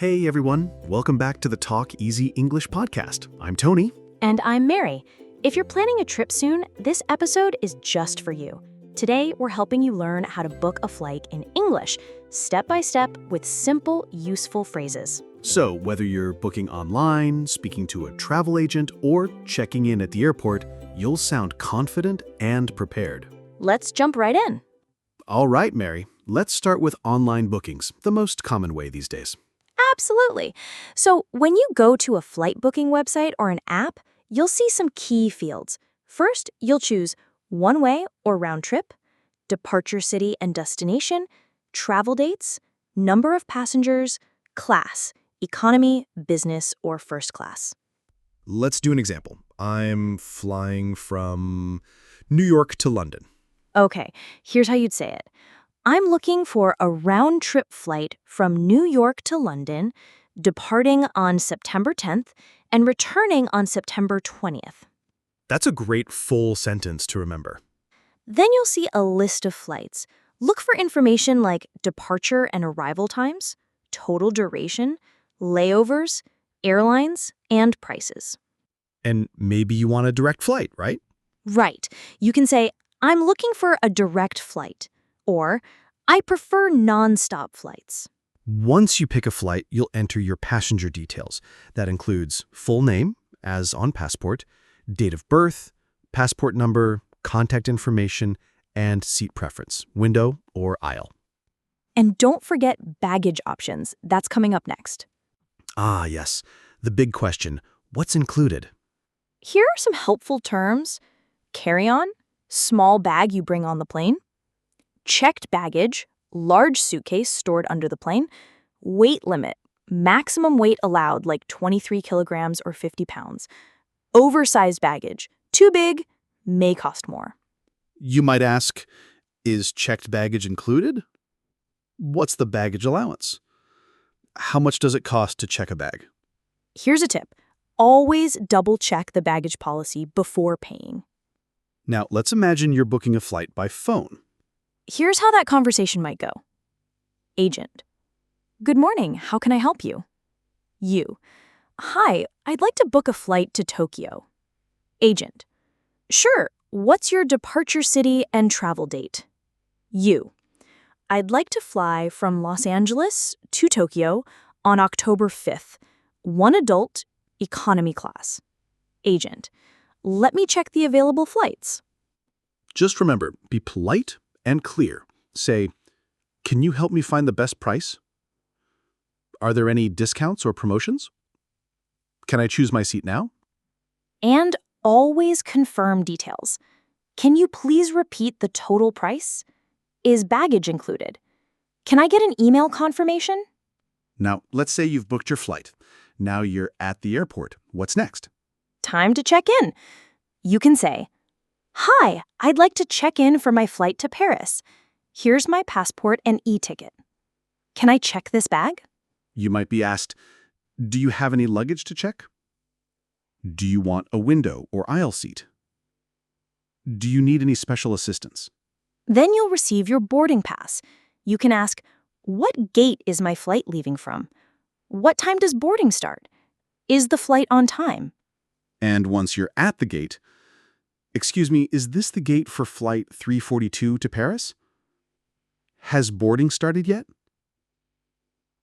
Hey everyone, welcome back to the Talk Easy English podcast. I'm Tony. And I'm Mary. If you're planning a trip soon, this episode is just for you. Today, we're helping you learn how to book a flight in English, step by step with simple, useful phrases. So, whether you're booking online, speaking to a travel agent, or checking in at the airport, you'll sound confident and prepared. Let's jump right in. All right, Mary, let's start with online bookings, the most common way these days. Absolutely. So, when you go to a flight booking website or an app, you'll see some key fields. First, you'll choose one-way or round trip, departure city and destination, travel dates, number of passengers, class, economy, business, or first class. Let's do an example. I'm flying from New York to London. Okay, here's how you'd say it. I'm looking for a round-trip flight from New York to London, departing on September 10th and returning on September 20th. That's a great full sentence to remember. Then you'll see a list of flights. Look for information like departure and arrival times, total duration, layovers, airlines, and prices. And maybe you want a direct flight, right? Right. You can say, I'm looking for a direct flight, or I prefer non-stop flights. Once you pick a flight, you'll enter your passenger details. That includes full name, as on passport, date of birth, passport number, contact information, and seat preference, window or aisle. And don't forget baggage options. That's coming up next. Ah, yes. The big question, what's included? Here are some helpful terms. Carry-on, small bag you bring on the plane. Checked baggage, large suitcase stored under the plane. Weight limit, maximum weight allowed like 23 kilograms or 50 pounds. Oversized baggage, too big, may cost more. You might ask, is checked baggage included? What's the baggage allowance? How much does it cost to check a bag? Here's a tip. Always double-check the baggage policy before paying. Now, let's imagine you're booking a flight by phone. Here's how that conversation might go. Agent. Good morning. How can I help you? You. Hi, I'd like to book a flight to Tokyo. Agent. Sure. What's your departure city and travel date? You. I'd like to fly from Los Angeles to Tokyo on October 5th. One adult, economy class. Agent. Let me check the available flights. Just remember, be polite and clear. Say, can you help me find the best price? Are there any discounts or promotions? Can I choose my seat now? And always confirm details. Can you please repeat the total price? Is baggage included? Can I get an email confirmation? Now, let's say you've booked your flight. Now you're at the airport. What's next? Time to check in. You can say, Hi, I'd like to check in for my flight to Paris. Here's my passport and e-ticket. Can I check this bag? You might be asked, do you have any luggage to check? Do you want a window or aisle seat? Do you need any special assistance? Then you'll receive your boarding pass. You can ask, what gate is my flight leaving from? What time does boarding start? Is the flight on time? And once you're at the gate, excuse me, is this the gate for flight 342 to Paris? Has boarding started yet?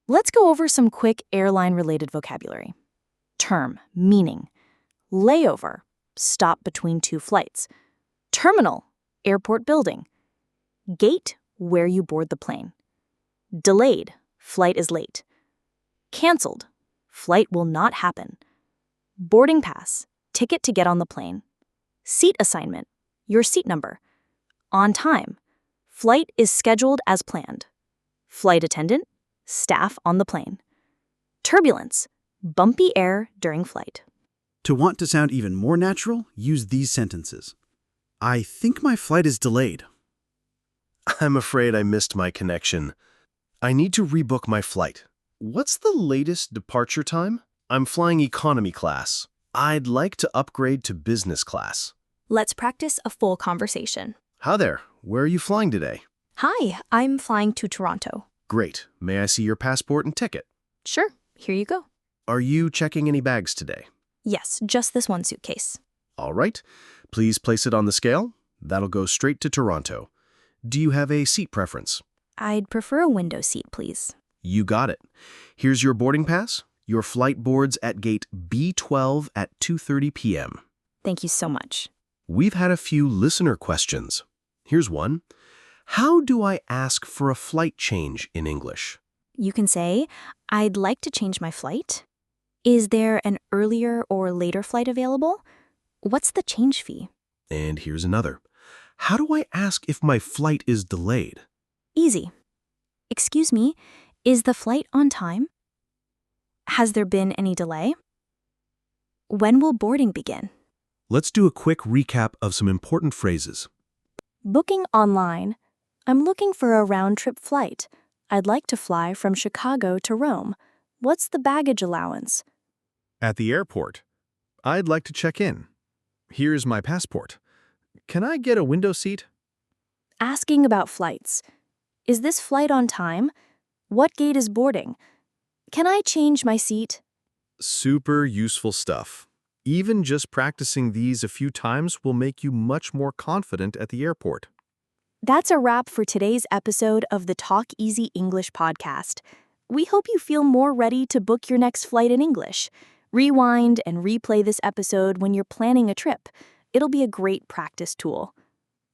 Let's go over some quick airline-related vocabulary. Term, meaning. Layover, stop between two flights. Terminal, airport building. Gate, where you board the plane. Delayed, flight is late. Canceled, flight will not happen. Boarding pass, ticket to get on the plane. Seat assignment, your seat number. On time, flight is scheduled as planned. Flight attendant, staff on the plane. Turbulence, bumpy air during flight. To want to sound even more natural, use these sentences. I think my flight is delayed. I'm afraid I missed my connection. I need to rebook my flight. What's the latest departure time? I'm flying economy class. I'd like to upgrade to business class. Let's practice a full conversation. Hi there. Where are you flying today? Hi, I'm flying to Toronto. Great. May I see your passport and ticket? Sure. Here you go. Are you checking any bags today? Yes, just this one suitcase. All right. Please place it on the scale. That'll go straight to Toronto. Do you have a seat preference? I'd prefer a window seat, please. You got it. Here's your boarding pass. Your flight boards at gate B12 at 2:30 p.m. Thank you so much. We've had a few listener questions. Here's one. How do I ask for a flight change in English? You can say, I'd like to change my flight. Is there an earlier or later flight available? What's the change fee? And here's another. How do I ask if my flight is delayed? Easy. Excuse me, is the flight on time? Has there been any delay? When will boarding begin? Let's do a quick recap of some important phrases. Booking online. I'm looking for a round-trip flight. I'd like to fly from Chicago to Rome. What's the baggage allowance? At the airport. I'd like to check in. Here's my passport. Can I get a window seat? Asking about flights. Is this flight on time? What gate is boarding? Can I change my seat? Super useful stuff. Even just practicing these a few times will make you much more confident at the airport. That's a wrap for today's episode of the Talk Easy English podcast. We hope you feel more ready to book your next flight in English. Rewind and replay this episode when you're planning a trip. It'll be a great practice tool.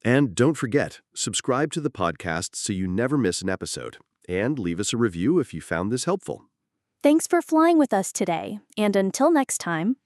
And don't forget, subscribe to the podcast so you never miss an episode. And leave us a review if you found this helpful. Thanks for flying with us today, and until next time,